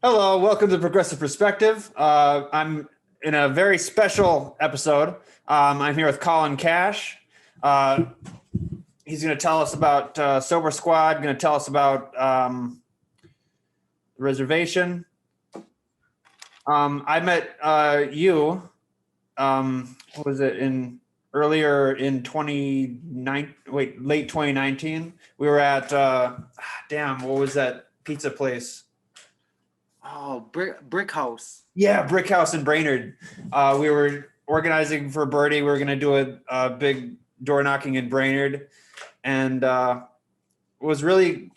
Hello, welcome to Progressive Perspective. I'm in a very special episode. I'm here with Colin Cash. Uh, he's going to tell us about Sober Squad, going to tell us about reservation. I met you, what was it, earlier in late 2019. We were at, what was that pizza place? Oh, brick house. Yeah, Brick House in Brainerd. We were organizing for Birdie. We were going to do a big door knocking in Brainerd, and was really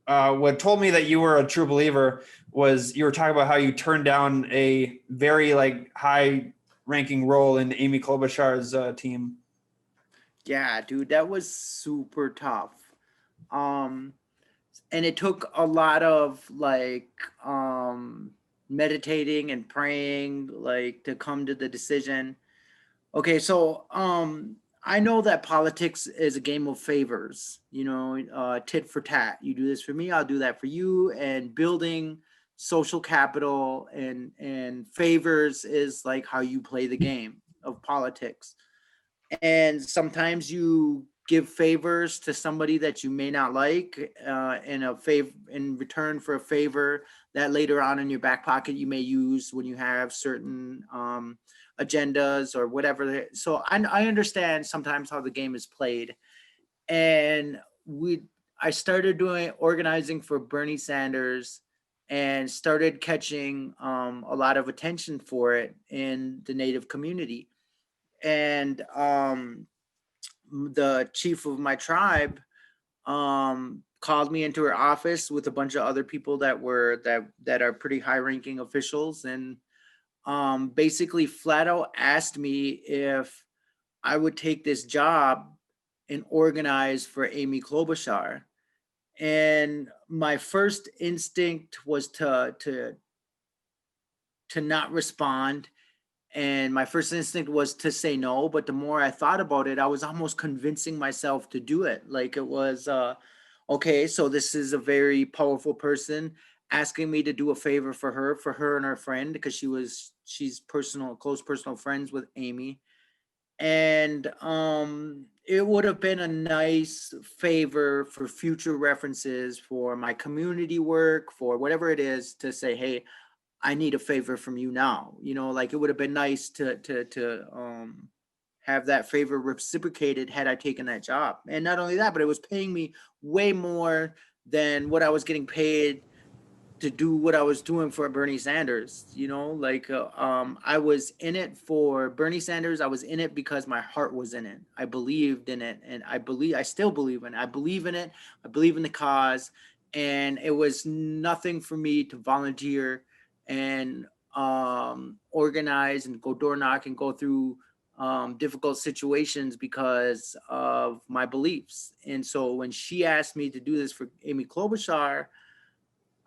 what told me that you were a true believer was you were talking about how you turned down a very high ranking role in Amy Klobuchar's team. Yeah, dude, that was super tough. Um, and it took a lot of meditating and praying to come to the decision. Okay, so I know that politics is a game of favors, tit for tat. You do this for me, I'll do that for you, and building social capital and favors is like how you play the game of politics. And sometimes you give favors to somebody that you may not like in return for a favor that later on in your back pocket you may use when you have certain agendas or whatever. So I understand sometimes how the game is played. And I started doing organizing for Bernie Sanders and started catching a lot of attention for it in the Native community. And the chief of my tribe called me into her office with a bunch of other people that are pretty high ranking officials, and basically flat out asked me if I would take this job and organize for Amy Klobuchar. And my first instinct was to not respond, and my first instinct was to say no. But the more I thought about it, I was almost convincing myself to do it. Like it was okay, so this is a very powerful person asking me to do a favor for her and her friend, because she's close personal friends with Amy. And it would have been a nice favor for future references for my community work, for whatever it is, to say, hey, I need a favor from you now. Like it would have been nice to have that favor reciprocated had I taken that job. And not only that, but it was paying me way more than what I was getting paid to do what I was doing for Bernie Sanders. I was in it for Bernie Sanders. I was in it because my heart was in it. I believed in it, and I still believe in it. I believe in it. I believe in the cause, and it was nothing for me to volunteer and organize and go door knock and go through difficult situations because of my beliefs. And so when she asked me to do this for Amy Klobuchar,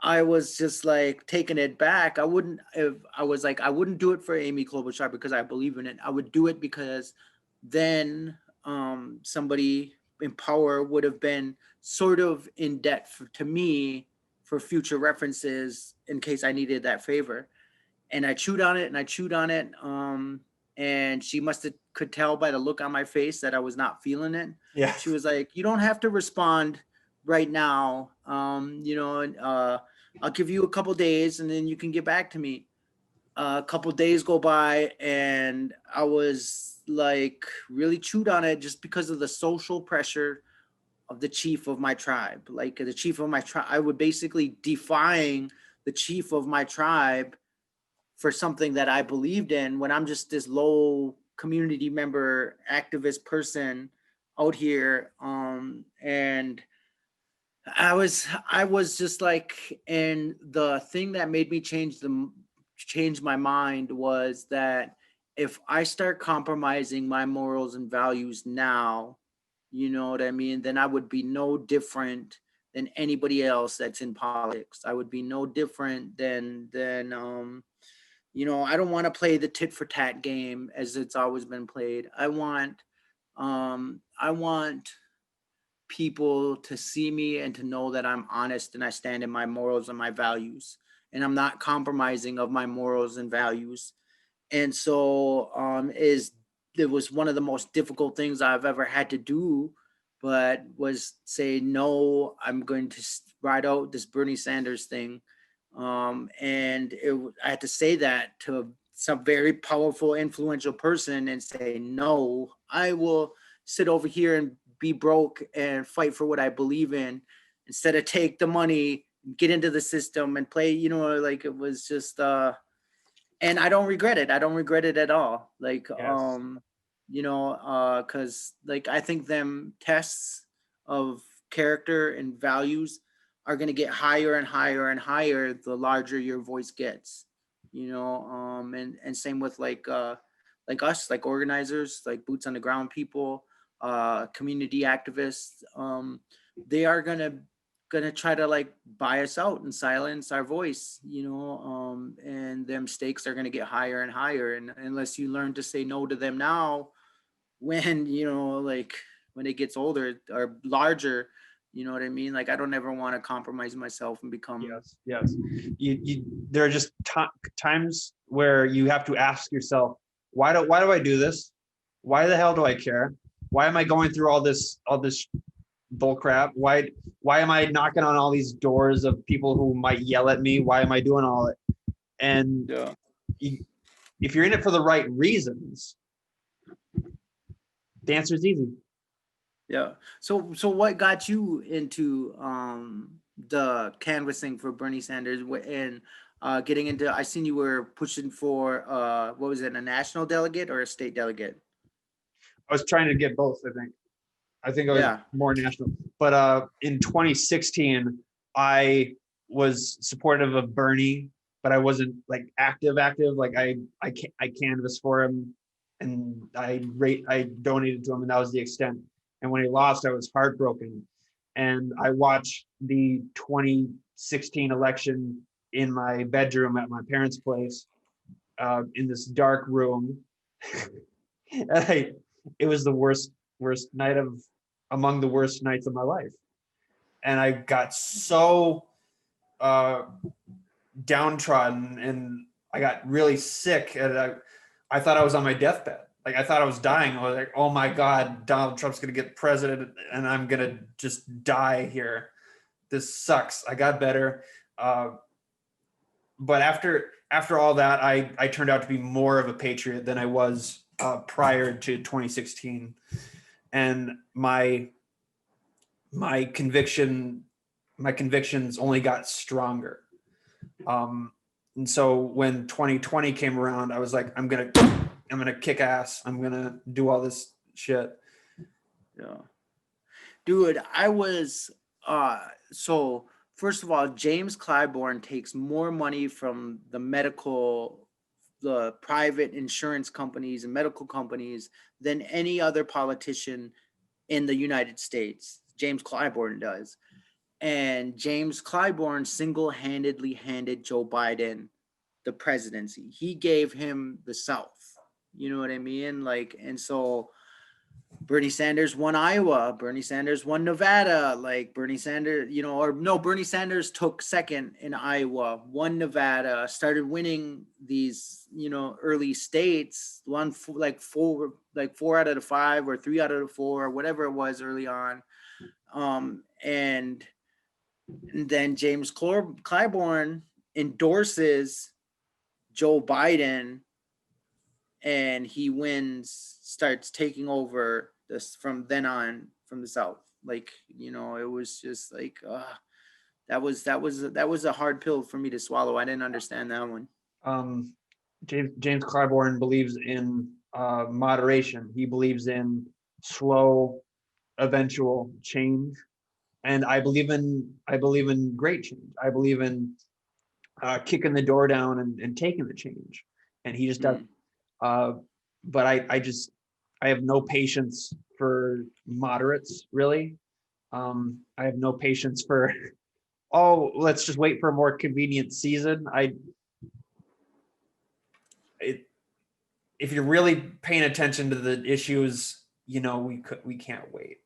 I was just like taking it back. I wouldn't do it for Amy Klobuchar because I believe in it. I would do it because then somebody in power would have been sort of in debt to me for future references in case I needed that favor. And I chewed on it and I chewed on it. And she must have could tell by the look on my face that I was not feeling it. Yeah. She was like, "You don't have to respond right now. I'll give you a couple days and then you can get back to me." A couple days go by and I was like really chewed on it just because of the social pressure of the chief of my tribe. Like the chief of my tribe, I would basically defying the chief of my tribe for something that I believed in when I'm just this low community member activist person out here. And I was just like, and the thing that made me change my mind was that if I start compromising my morals and values now, you know what I mean, then I would be no different than anybody else that's in politics. I would be no different than I don't want to play the tit for tat game as it's always been played. I want people to see me and to know that I'm honest and I stand in my morals and my values. and I'm not compromising of my morals and values. And so it was one of the most difficult things I've ever had to do, but was say no, I'm going to ride out this Bernie Sanders thing. And I had to say that to some very powerful, influential person and say, no, I will sit over here and be broke and fight for what I believe in instead of take the money, get into the system and play, like it was just, and I don't regret it. I don't regret it at all. Like, Yes. cause like, I think them tests of character and values are going to get higher and higher and higher the larger your voice gets, and same with like us, like organizers, like boots on the ground people, community activists. They are gonna try to like buy us out and silence our voice, and them stakes are gonna get higher and higher, and unless you learn to say no to them now, when like when it gets older or larger, you know what I mean? Like I don't ever want to compromise myself and become. Yes, yes. There are just times where you have to ask yourself, why do I do this? Why the hell do I care? Why am I going through all this bull crap? Why am I knocking on all these doors of people who might yell at me? Why am I doing all it? And Yeah. if you're in it for the right reasons, the answer is easy. Yeah. So what got you into the canvassing for Bernie Sanders and getting into? I seen you were pushing for what was it, a national delegate or a state delegate? I was trying to get both, I think I was Yeah. more national. But in 2016, I was supportive of Bernie, but I wasn't like active. Like I canvassed for him, and I donated to him, and that was the extent. And when he lost, I was heartbroken. And I watched the 2016 election in my bedroom at my parents' place, in this dark room. And it was the worst night among the worst nights of my life. And I got so downtrodden, and I got really sick, and I thought I was on my deathbed. Like I thought I was dying. I was like, oh my God, Donald Trump's gonna get president and I'm gonna just die here. This sucks. I got better. But after all that, I turned out to be more of a patriot than I was prior to 2016. And my convictions only got stronger. And so when 2020 came around, I was like, I'm gonna kick ass. I'm gonna do all this shit. Yeah. Dude, I was so first of all, James Clyburn takes more money from the private insurance companies and medical companies than any other politician in the United States. James Clyburn does. And James Clyburn single-handedly handed Joe Biden the presidency. He gave him the South. You know what I mean? Like, and so Bernie Sanders won Iowa. Bernie Sanders won Nevada. Like Bernie Sanders, Bernie Sanders took second in Iowa, won Nevada, started winning these, early states, won like four out of the five or three out of the four, or whatever it was early on. And then James Clyburn endorses Joe Biden, and he starts taking over this from then on from the South. Like, it was just like, that was a hard pill for me to swallow. I didn't understand that one. James Clyburn believes in moderation. He believes in slow, eventual change, and I believe in great change. I believe in kicking the door down and taking the change, and he just does. But I have no patience for moderates, really. I have no patience for, oh, let's just wait for a more convenient season. If you're really paying attention to the issues, we can't wait.